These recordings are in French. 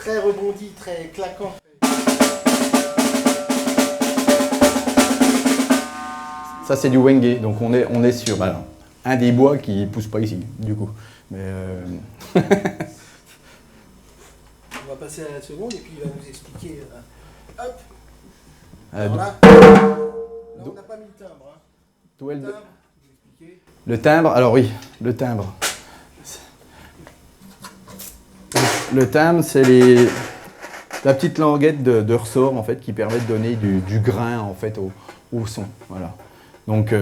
très rebondi, très claquant. Ça c'est du wenge, donc on est sur un des bois qui ne pousse pas ici, du coup. Mais On va passer à la seconde et puis il va nous expliquer. Hop. Alors là, on n'a pas mis le timbre. Hein. Le timbre, vous expliquez. Le timbre, alors oui, le timbre. Le timbre, c'est la petite languette de ressort en fait, qui permet de donner du grain en fait, au son. Voilà. Donc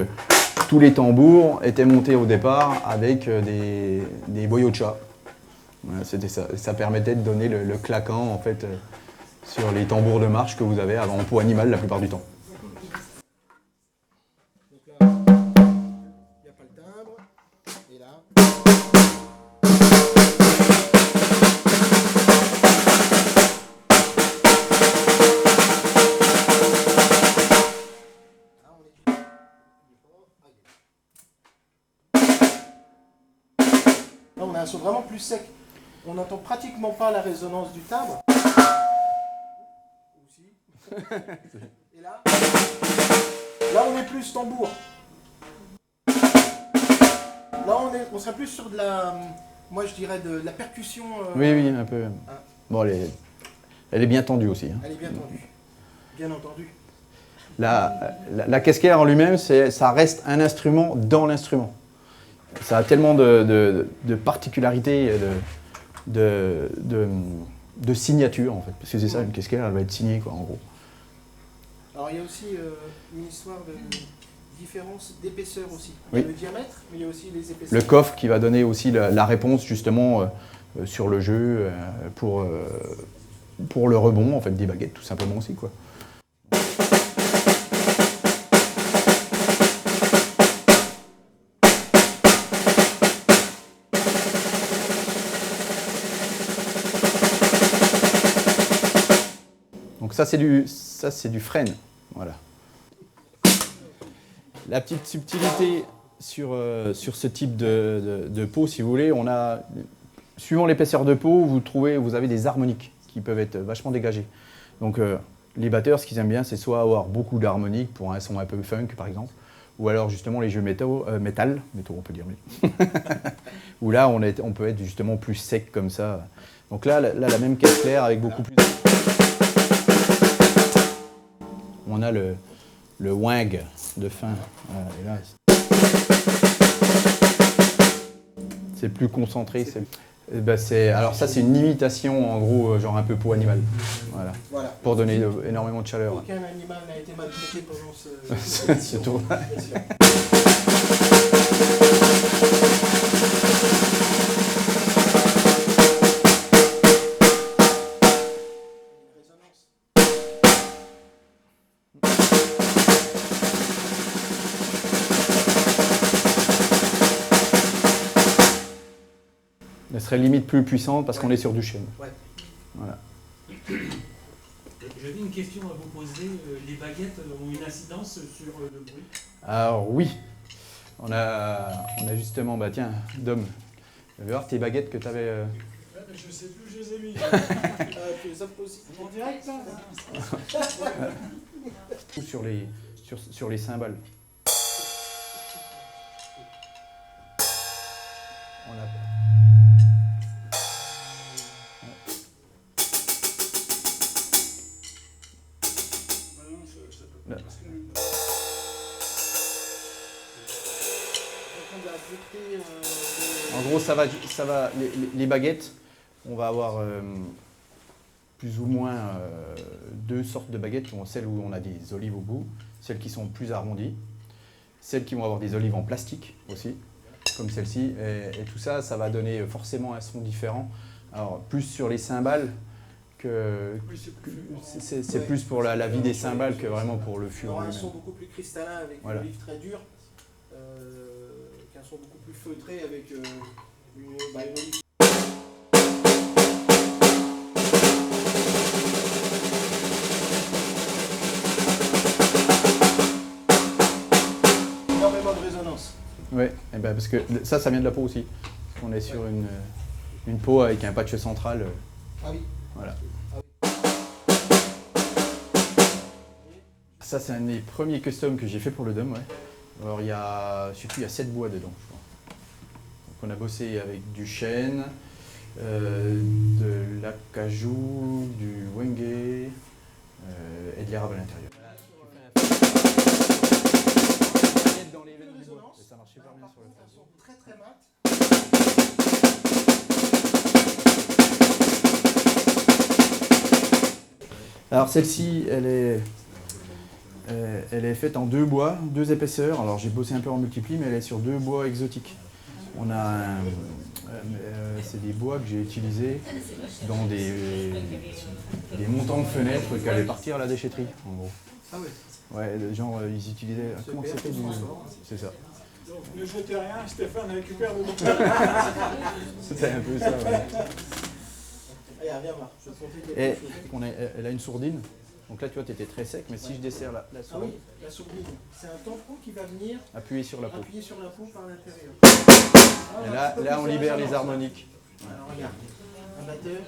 tous les tambours étaient montés au départ avec des boyaux de chat. Voilà, c'était ça. Ça permettait de donner le claquant en fait, sur les tambours de marche que vous avez en peau animale la plupart du temps. Donc là, il n'y a pas le timbre. Et là. Là, on a un son vraiment plus sec. On n'entend pratiquement pas la résonance du timbre. Aussi. Et là, on est plus tambour. Là, on serait plus sur de la, moi je dirais de la percussion. Oui, un peu. Bon, elle est bien tendue aussi. Hein. Elle est bien tendue, bien entendu. La casquette en lui-même, ça reste un instrument dans l'instrument. Ça a tellement de particularités, de signature en fait. Parce que c'est ça, une casquette, elle va être signée quoi, en gros. Alors il y a aussi une histoire de différence d'épaisseur aussi. Oui. Il y a le diamètre, mais il y a aussi les épaisseurs. Le coffre qui va donner aussi la réponse justement sur le jeu pour le rebond en fait, des baguettes tout simplement aussi quoi. Donc ça c'est du frêne, voilà. La petite subtilité sur ce type de peau, si vous voulez, on a, suivant l'épaisseur de peau, vous avez des harmoniques qui peuvent être vachement dégagées. Donc les batteurs, ce qu'ils aiment bien, c'est soit avoir beaucoup d'harmoniques pour un son un peu funk par exemple, ou alors justement les jeux métal, on peut dire, où là on peut être justement plus sec comme ça. Donc là la même caisse claire avec beaucoup plus... On a le wang de fin. Et là, c'est plus concentré. Alors ça, c'est une imitation, en gros, genre un peu peau animale. Voilà. Pour donner énormément de chaleur. Aucun animal n'a été maltraité pendant ce tournage. Elle serait limite plus puissante parce qu'on est sur du chêne. Ouais. Voilà. J'avais une question à vous poser. Les baguettes ont une incidence sur le bruit? Alors oui. On a justement, tiens, Dom, tu vas voir tes baguettes que tu avais... Je sais plus où je les ai mis. Tu les offres aussi en direct là sur les cymbales. On a... En gros, ça va les baguettes, on va avoir plus ou moins deux sortes de baguettes, celles où on a des olives au bout, celles qui sont plus arrondies, celles qui vont avoir des olives en plastique aussi, comme celle-ci, et tout ça, ça va donner forcément un son différent. Alors, plus sur les cymbales, c'est plus pour la vie des cymbales que vraiment pour le fût. Il y aura un son beaucoup plus cristallin avec une olive très dure, qu'un son beaucoup plus feutré avec une olive. Énormément de résonance. Oui, parce que ça vient de la peau aussi. On est sur une peau avec un patch central. Ah oui. Voilà. Ça, c'est un des premiers customs que j'ai fait pour le DOM. Ouais. Alors, il y a 7 bois dedans, je crois. Donc, on a bossé avec du chêne, de l'acajou, du wenge et de l'érable à l'intérieur. Ça marche super bien sur le son très très mat. Alors celle-ci, elle est faite en 2 bois, 2 épaisseurs. Alors j'ai bossé un peu en multipli, mais elle est sur 2 bois exotiques. On a c'est des bois que j'ai utilisés dans des montants de fenêtres qui allaient partir à la déchetterie, en gros. Ah ouais. Ouais, genre ils utilisaient. Comment ça s'appelle ? C'est ça. Donc ne jetez rien, Stéphane récupère le bon. C'était un peu ça, ouais. Allez, viens voir, je vais te montrer Et quelque chose. elle a une sourdine. Donc là, tu vois, tu étais très sec, mais si je desserre la Ah sourdine, oui, la sourdine. C'est un tampon qui va venir appuyer sur la peau. appuyer sur la peau par l'intérieur. Et là on libère les harmoniques. Alors regarde, un batteur.